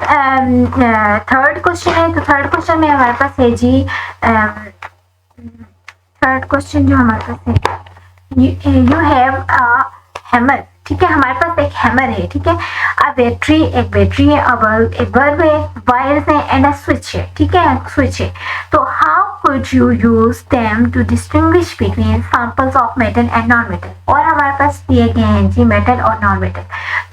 Third question है, तो third question में हमारे पास है जी, थर्ड क्वेश्चन जो हमारे पास है, यू हैव अ हैमर, ठीक है, हमारे पास एक हैमर है, ठीक है, अ बैटरी, एक बैटरी है, एक बल्ब है, वायर्स है एंड अ स्विच है, ठीक है, स्विच है। तो how could you use them to distinguish between samples of metal and non metal, और हमारे पास दिए गए हैं जी मेटल और नॉन मेटल।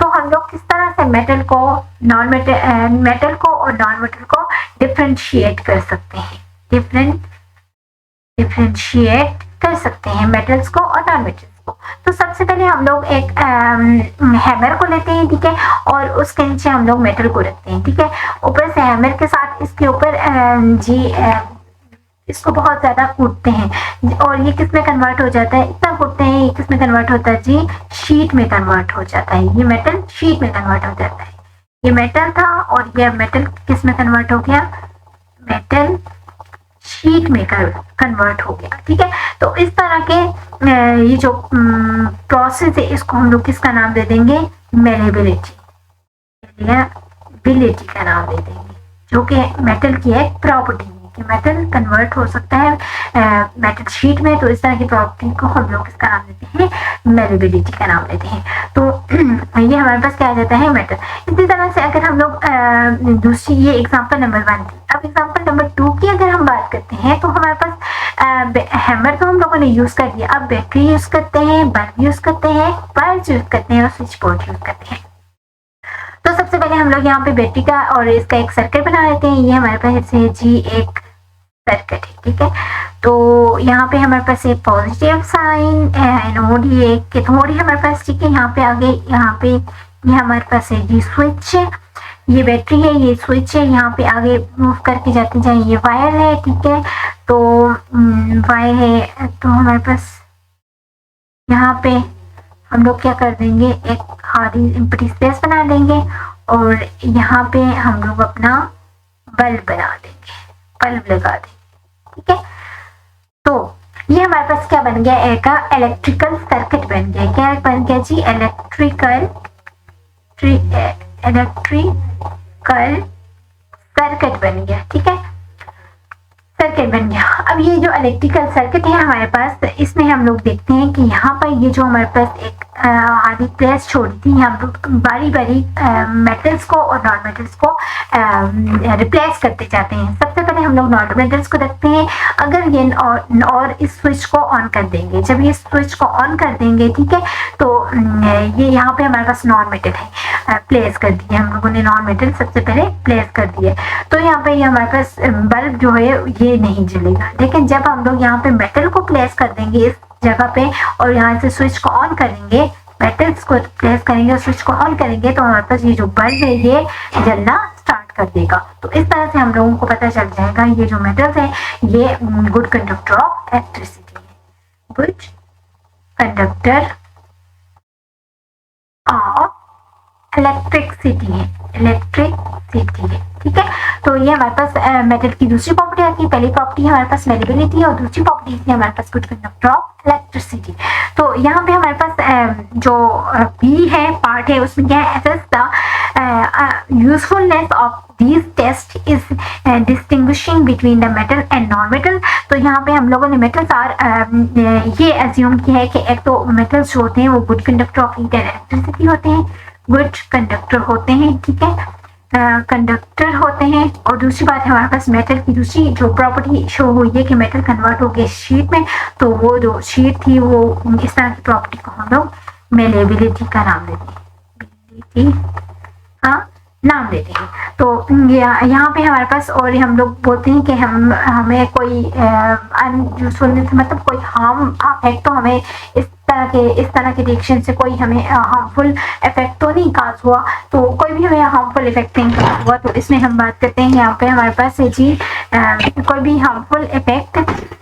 तो हम लोग किस तरह से मेटल को, नॉन मेटल, मेटल को और नॉन मेटल को डिफरेंशिएट कर सकते हैं, डिफरेंशिएट कर सकते हैं मेटल्स को और नॉन मेटल्स को। तो सबसे पहले हम लोग एक हैमर को लेते हैं, ठीक है, और उसके नीचे हम लोग मेटल को रखते हैं, ठीक है, ऊपर से हैमर के साथ इसके ऊपर इसको बहुत ज्यादा कूटते हैं, और ये किस में कन्वर्ट हो जाता है, इतना कूटते हैं, ये किस में कन्वर्ट होता है जी, शीट में कन्वर्ट हो जाता है, ये मेटल शीट में कन्वर्ट हो जाता है। ये मेटल था और ये मेटल किस में कन्वर्ट हो गया, मेटल शीट में कन्वर्ट हो गया, ठीक है। तो इस तरह के ये जो प्रोसेस है, इसको हम लोग किसका नाम दे देंगे, मेलेबिलिटी का नाम दे देंगे, जो कि मेटल की एक प्रॉपर्टी है कि मेटल कन्वर्ट हो सकता है मेटल शीट में। तो इस तरह की प्रॉपर्टी को हम लोग किसका नाम देते हैं, मेलेबिलिटी का नाम देते हैं। तो ये हमारे पास क्या आ जाता है, मेटल। इसी तरह से अगर हम लोग दूसरी, ये एग्जांपल नंबर 1 थी, अब एग्जांपल नंबर 2 की अगर हम बात करते हैं, तो हमारे पास हैमर तो हम लोगों ने यूज कर दिया, अब बैटरी यूज करते हैं, बल्ब यूज करते हैं, वायर्स यूज करते हैं और स्विच बोर्ड यूज करते हैं। तो सबसे पहले हम लोग यहाँ पे बैटरी का और इसका एक सर्किट बना लेते हैं। ये हमारे पास है जी एक सर्किट है, ठीक है। तो यहाँ पे हमारे पास एक पॉजिटिव साइन एनोड, ये एक कैथोड है हमारे पास, ठीक है। यहाँ पे आगे, यहाँ पे ये हमारे पास है जी स्विच है, ये बैटरी है, ये स्विच है, यहाँ पे आगे मूव करके जाते जाए ये वायर है, ठीक है। तो वायर है, तो हमारे पास यहाँ पे हम लोग क्या कर देंगे, एक हार्ड एम्प्टी स्पेस बना देंगे और यहाँ पे हम लोग अपना बल्ब बना देंगे, बल्ब लगा देंगे, ठीक है। तो ये हमारे पास क्या बन गया, एक इलेक्ट्रिकल सर्किट बन गया। क्या बन गया जी, इलेक्ट्रिकल सर्किट बन गया, ठीक है, सर्किट बन गया। अब ये जो इलेक्ट्रिकल सर्किट है हमारे पास, इसमें हम लोग देखते हैं कि यहाँ पर ये जो हमारे पास एक आधी प्लेस छोड़ी थी, हम लोग बारी बारी मेटल्स को और नॉन मेटल्स को रिप्लेस करते जाते हैं। सबसे पहले हम लोग नॉन मेटल्स को रखते हैं। अगर ये और इस स्विच को ऑन कर देंगे, जब ये स्विच को ऑन कर देंगे, ठीक है, तो ये यहाँ पे हमारे पास नॉन मेटल है, प्लेस कर दिए हम लोगों ने, नॉन मेटल सबसे पहले प्लेस कर दिए। तो यहाँ पे हमारे पास बल्ब जो है ये नहीं जलेगा। लेकिन जब हम लोग यहाँ पे मेटल को प्लेस कर देंगे इस जगह पे और यहाँ से स्विच को ऑन करेंगे, मेटल्स को प्लेस करेंगे और स्विच को ऑन करेंगे, तो हमारे पास ये जो बल्ब है ये जलना स्टार्ट कर देगा। तो इस तरह से हम लोगों को पता चल जाएगा ये जो मेटल्स है ये गुड कंडक्टर ऑफ इलेक्ट्रिसिटी है, गुड कंडक्टर ऑफ इलेक्ट्रिसिटी है, ठीक है। तो ये हमारे पास मेटल की दूसरी प्रॉपर्टी आती है। पहली प्रॉपर्टी हमारे पास मेलेबिलिटी और दूसरी प्रॉपर्टी थी हमारे पास गुड कंडक्टर ऑफ इलेक्ट्रिसिटी। तो यहाँ पे हमारे पास जो बी है पार्ट है, उसमें क्या है, assess the usefulness of these test is distinguishing between the metal and non metal। तो यहाँ पे हम लोगों ने मेटल्स ये एज्यूम किया है कि एक तो मेटल्स जो होते हैं वो good conductor of heat and electricity होते हैं, गुड कंडक्टर होते हैं, ठीक है, कंडक्टर होते हैं। और दूसरी बात हमारे पास मेटल की दूसरी जो प्रॉपर्टी शो हुई है कि मेटल कन्वर्ट हो गया शीट में, तो वो जो शीट थी वो इस तरह की प्रॉपर्टी को हम लोग मेलेबिलिटी का नाम देते हैं, मेलेबिलिटी का नाम देते हैं। तो यहाँ पे हमारे पास, और हम लोग बोलते हैं कि हमें कोई अनयूजफुलनेस, मतलब कोई हार्म इफेक्ट तो हमें इस तरह के रिएक्शन से कोई हमें हार्मफुल इफेक्ट तो नहीं काज हुआ, तो कोई भी हमें हार्मफुल इफेक्ट नहीं काज हुआ। तो इसमें हम बात करते हैं यहाँ पे हमारे पास है जी कोई भी हार्मफुल इफेक्ट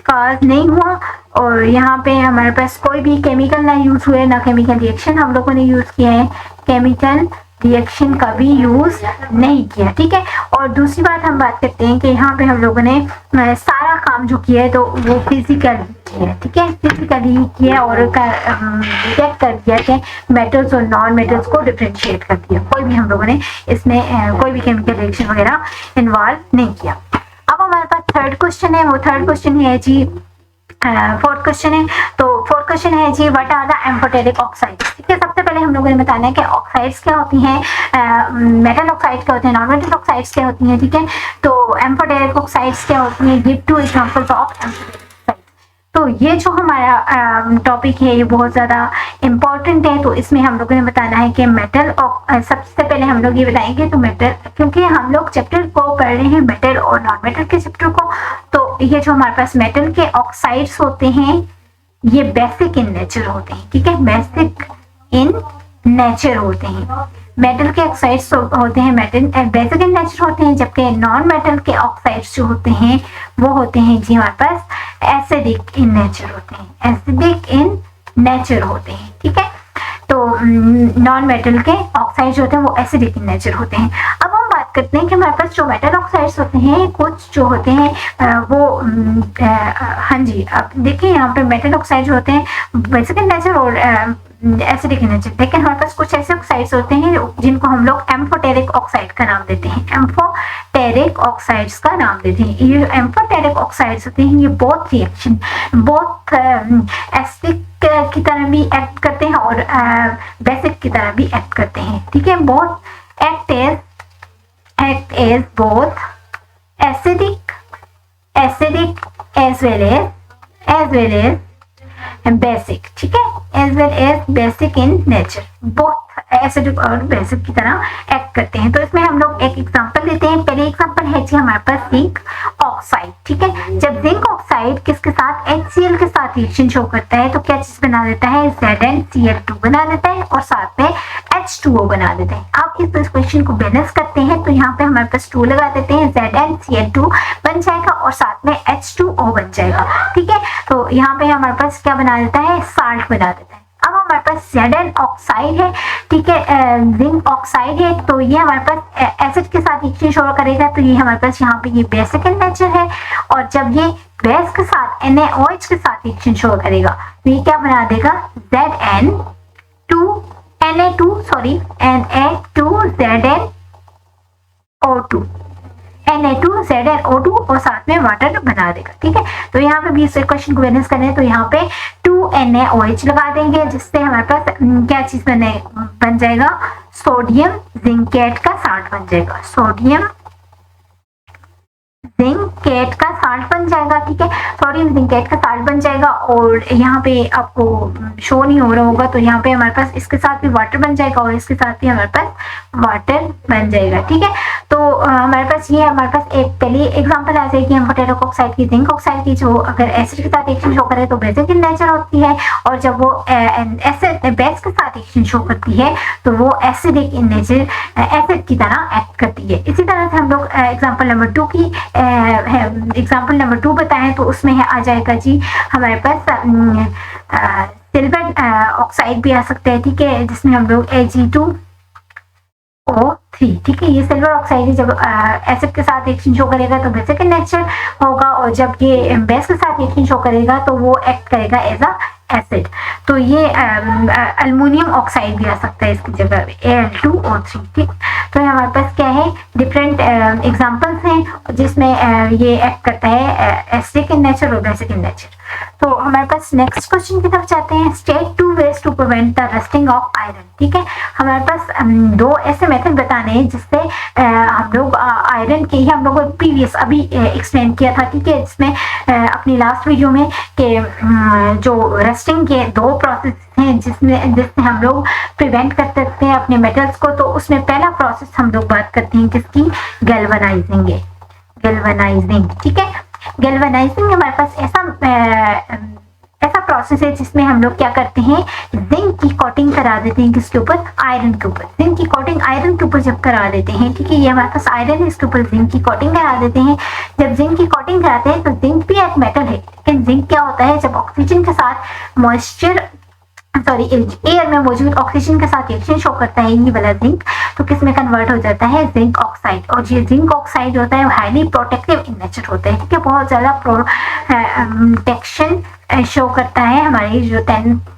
काज नहीं हुआ। और यहाँ पे हमारे पास कोई भी केमिकल ना यूज हुए, ना केमिकल रिएक्शन हम लोगों ने यूज किया है, केमिकल रिएक्शन का भी यूज नहीं किया, ठीक है। और दूसरी बात हम बात करते हैं कि यहाँ पे हम लोगों ने सारा काम जो किया है तो वो फिजिकली किया है, ठीक है, फिजिकली किया और चेक कर दिया कि मेटल्स और नॉन मेटल्स को डिफ्रेंशिएट कर दिया। कोई भी हम लोगों ने इसमें कोई भी केमिकल रिएक्शन वगैरह इन्वॉल्व नहीं किया। अब हमारे पास थर्ड क्वेश्चन है, वो थर्ड क्वेश्चन है जी, फोर्थ क्वेश्चन है। तो फोर्थ क्वेश्चन है जी, what are the amphoteric oxides, ठीक है। सबसे पहले हम लोगों ने बताना है कि ऑक्साइड्स क्या होती हैं, मेटल ऑक्साइड्स क्या होते हैं, नॉन मेटल ऑक्साइड्स क्या होती हैं, ठीक है। तो एम्फोटेरिक ऑक्साइड्स क्या होती हैं, give 2 examples of amphoteric oxides. तो ये जो हमारा टॉपिक है ये बहुत ज़्यादा इम्पोर्टेंट है। तो इसमें हम लोगों ने बताना है कि मेटल, सबसे पहले हम लोग ये बताएंगे तो मेटल, क्योंकि हम लोग चैप्टर को पढ़ रहे हैं मेटल और नॉन मेटल के चैप्टर को, तो ये जो हमारे पास मेटल के ऑक्साइड्स होते हैं ये बेसिक इन नेचर होते हैं, ठीक है, बेसिक इन नेचर होते हैं। मेटल के ऑक्साइड्स होते हैं बेसिक इन नेचर होते हैं, जबकि नॉन मेटल के ऑक्साइड्स जो होते हैं वो होते हैं जी हमारे पास एसिडिक इन नेचर होते हैं, एसिडिक इन नेचर होते हैं, ठीक है। तो नॉन मेटल के ऑक्साइड्स होते हैं वो एसिडिक इन नेचर होते हैं। अब हम बात करते हैं कि हमारे पास जो मेटल ऑक्साइड्स होते हैं कुछ जो होते हैं वो हाँ जी, अब देखिए यहाँ पे मेटल ऑक्साइड होते हैं बेसिक इन नेचर और एसिडिक इन नेचर, लेकिन हमारे पास कुछ ऐसे ऑक्साइड्स होते हैं जिनको हम लोग एम्फोटेरिक ऑक्साइड का नाम देते हैं, एम्फोटेरिक ऑक्साइड्स का नाम देते हैं। ये एम्फोटेरिक ऑक्साइड्स होते हैं ये बहुत रिएक्शन, बहुत एसिडिक की तरह भी एक्ट करते हैं और बेसिक की तरह भी एक्ट करते हैं, ठीक है। बहुत act as both acidic as well as basic, ठीक है, as well as basic in nature, बहुत एसिडिक और बेसिक की तरह एक्ट करते हैं। तो इसमें हम लोग एक एग्जांपल लेते हैं। पहले एग्जांपल है जी हमारे पास जिंक ऑक्साइड, ठीक है। जब जिंक ऑक्साइड किसके साथ, HCl के साथ रिएक्शन शो करता है तो क्या चीज बना देता है, ZnCl2 बना देता है और साथ में H2O बना देता है। आप इस क्वेश्चन को बैलेंस करते हैं तो यहाँ पे हमारे पास 2 लगा देते हैं, ZnCl2 बन जाएगा और साथ में H2O बन जाएगा, ठीक है। तो यहाँ पे हमारे पास क्या बना देता है, साल्ट बना देता है। अब हमारे पास Zn ऑक्साइड है, ठीक है, जिंक ऑक्साइड है, तो ये हमारे पास एसिड के साथ रिएक्शन शो करेगा तो ये हमारे पास यहाँ पे ये बेसिक इन नेचर है। और जब ये बेस के साथ NaOH के साथ रिएक्शन शो करेगा तो ये क्या बना देगा, Na2ZnO2 और साथ में वाटर बना देगा, ठीक है। तो यहाँ पे भी इस क्वेश्चन को बैलेंस करें तो यहाँ पे 2NaOH लगा देंगे जिससे हमारे पास क्या चीज बन जाएगा, सोडियम जिंकेट का साल्ट बन जाएगा, सोडियम जिंकेट का साल्ट बन जाएगा, ठीक है, सोडियम जिंकेट का साल्ट बन जाएगा। और यहाँ पे आपको शो नहीं हो रहा होगा तो यहाँ पे हमारे पास इसके साथ भी वाटर बन जाएगा और इसके साथ भी हमारे पास वाटर बन जाएगा, ठीक है। तो हमारे पास ये हमारे पास एक पहली एग्जांपल आ जाएगी एम्फोटेरिक ऑक्साइड की, जिंक ऑक्साइड की, जो अगर एसिड के साथ रिएक्शन शो करे तो बेसिक इन नेचर होती है और जब वो बेस के साथ रिएक्शन शो करती है तो वो एसिडिक इन नेचर, एसिड की तरह एक्ट करती है। इसी तरह से हम लोग एग्जांपल नंबर 2 की एग्जांपल नंबर 2 बताएं तो उसमें आ जाएगा जी हमारे पास सिल्वर ऑक्साइड भी आ सकता है, ठीक है, जिसमें हम लोग Ag2O3, ठीक है, ये सिल्वर ऑक्साइड है। जब एसिड के साथ रिएक्शन शो करेगा तो बेसिक इन नेचर होगा और जब ये बेस के साथ रिएक्शन शो करेगा तो वो एक्ट करेगा एज अ एसिड। तो ये अल्युमिनियम ऑक्साइड भी आ सकता है इसकी जगह Al2O3, ठीक। तो हमारे पास क्या है, डिफरेंट एग्जांपल्स हैं जिसमें ये एक्ट करता है एसिडिक इन नेचर और बेसिक इन नेचर। तो हमारे पास नेक्स्ट क्वेश्चन की तरफ जाते हैं। State 2 ways to prevent the rusting of iron, ठीक है। हमारे पास 2 ऐसे मेथड बताने हैं जिससे हम लोग आयरन के ही हम लोग प्रीवियस अभी एक्सप्लेन किया था, ठीक है, जिसमें अपनी लास्ट वीडियो में कि जो रस्टिंग के 2 प्रोसेस हैं जिससे हम लोग प्रिवेंट कर सकते हैं अपने मेटल्स को। तो उसमें पहला प्रोसेस हम लोग बात करते हैं किसकी, गैल्वेनाइजिंग, ठीक है। गैल्वेनाइजिंग हमारे पास ऐसा प्रोसेस है जिसमें हम लोग क्या करते हैं, जिंक की कोटिंग करा देते हैं किसके ऊपर, आयरन के ऊपर। जिंक की कोटिंग आयरन के ऊपर जब करा देते हैं, ठीक है, ये हमारे पास आयरन है, इसके ऊपर जिंक की कोटिंग करा देते हैं। जब जिंक की कोटिंग कराते हैं तो जिंक भी एक मेटल है, लेकिन जिंक क्या होता है, जब ऑक्सीजन के साथ एयर में मौजूद ऑक्सीजन के साथ रिएक्शन शो करता है ये वाला जिंक, तो किस में कन्वर्ट हो जाता है, जिंक ऑक्साइड। और ये जिंक ऑक्साइड होता है हाईली प्रोटेक्टिव इन नेचर होता है, ठीक है, बहुत ज्यादा प्रोटेक्शन शो करता है हमारी जो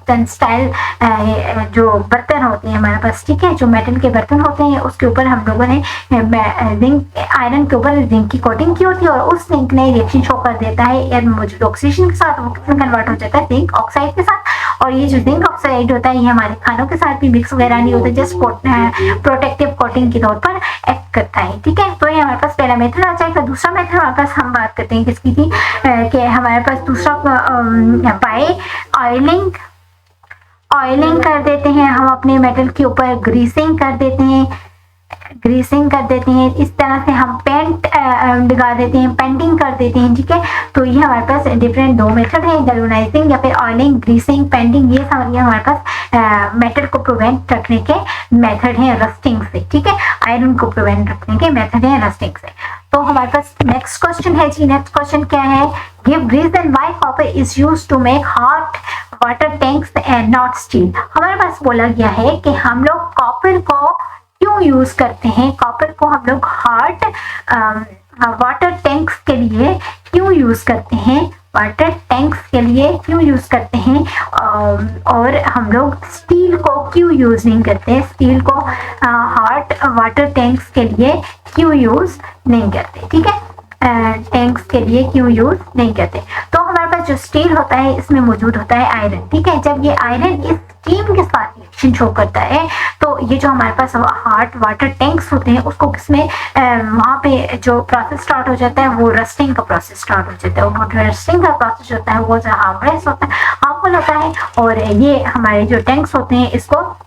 टेक्सटाइल जो बर्तन होते हैं हमारे पास, ठीक है, जो मेटल के बर्तन होते हैं उसके ऊपर हम लोगों ने जिंक आयरन के ऊपर जिंक की कोटिंग की होती है और उस जिंक ने रिएक्शन शो कर देता है एयर में मौजूद ऑक्सीजन के साथ, वो किसमें कन्वर्ट हो जाता है, जिंक ऑक्साइड के साथ। और ये जो जिंक ऑक्साइड होता है ये हमारे खानों के साथ भी मिक्स वगैरह नहीं होता, जस्ट प्रोटेक्टिव कोटिंग के तौर पर एक्ट करता है, ठीक है। तो ये हमारे पास पहला मेथड आ जाएगा। दूसरा मेथड हमारे पास हम बात करते हैं किसकी थी, कि हमारे पास दूसरा बाय ऑयलिंग कर देते हैं हम अपने मेटल के ऊपर, ग्रीसिंग कर देते हैं, इस तरह से हम पेंट लगा देते हैं, पेंटिंग कर देते हैं, ठीक है। तो ये हमारे पास डिफरेंट दो मेथड है, गैल्वेनाइजिंग या फिर ऑयलिंग, ग्रीसिंग, पेंटिंग, ये हमारे पास मेटल को प्रिवेंट रखने के मेथड है रस्टिंग से, ठीक है, आयरन को प्रिवेंट रखने के मेथड है रस्टिंग से। तो हमारे पास नेक्स्ट क्वेश्चन है जी, नेक्स्ट क्वेश्चन क्या है, give reason why copper is used to make hot water tanks and not steel. हमारे पास बोला गया है कि हम लोग कॉपर को क्यों यूज करते हैं, कॉपर को हम लोग हॉट वाटर टैंक्स के लिए क्यों यूज करते हैं, वाटर टैंक्स के लिए क्यों यूज करते हैं, और हम लोग स्टील को क्यों यूज नहीं करते, स्टील को हॉट वाटर टैंक्स के लिए क्यों यूज नहीं करते, ठीक है, टैंक्स के लिए क्यों यूज नहीं करते। तो हमारे पास जो स्टील होता है इसमें मौजूद होता है आयरन, ठीक है। जब ये आयरन इस स्टीम के साथ रिएक्शन शो करता है तो ये जो हमारे पास हॉट वाटर टैंक्स होते हैं उसको किसमें वहाँ पे जो प्रोसेस स्टार्ट हो जाता है वो रस्टिंग का प्रोसेस स्टार्ट हो जाता है। वो रस्टिंग का प्रोसेस होता है वो हार्मफुल होता है और ये हमारे जो टैंक्स होते हैं इसको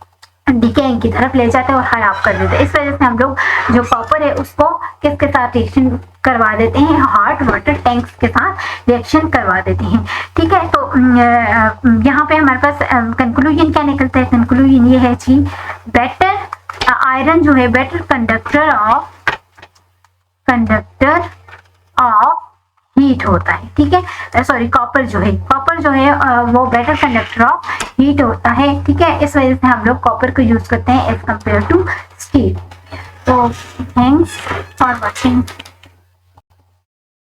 डिकेइंग की तरफ ले जाते हैं और खराब कर देते हैं। इस वजह से हम लोग जो कॉपर है उसको किसके साथ रिएक्शन करवा देते हैं, हॉट वाटर टैंक्स के साथ रिएक्शन करवा देते हैं, ठीक है। तो यहाँ पे हमारे पास कंक्लूजन क्या निकलता है, कंक्लूजन ये है जी, बेटर आयरन जो है बेटर कंडक्टर ऑफ हीट होता है, ठीक है, सॉरी कॉपर जो है वो बेटर कंडक्टर ऑफ हीट होता है, ठीक है। इस वजह से हम लोग कॉपर को यूज करते हैं एज कम्पेयर टू स्टील। तो थैंक्स फॉर वॉचिंग।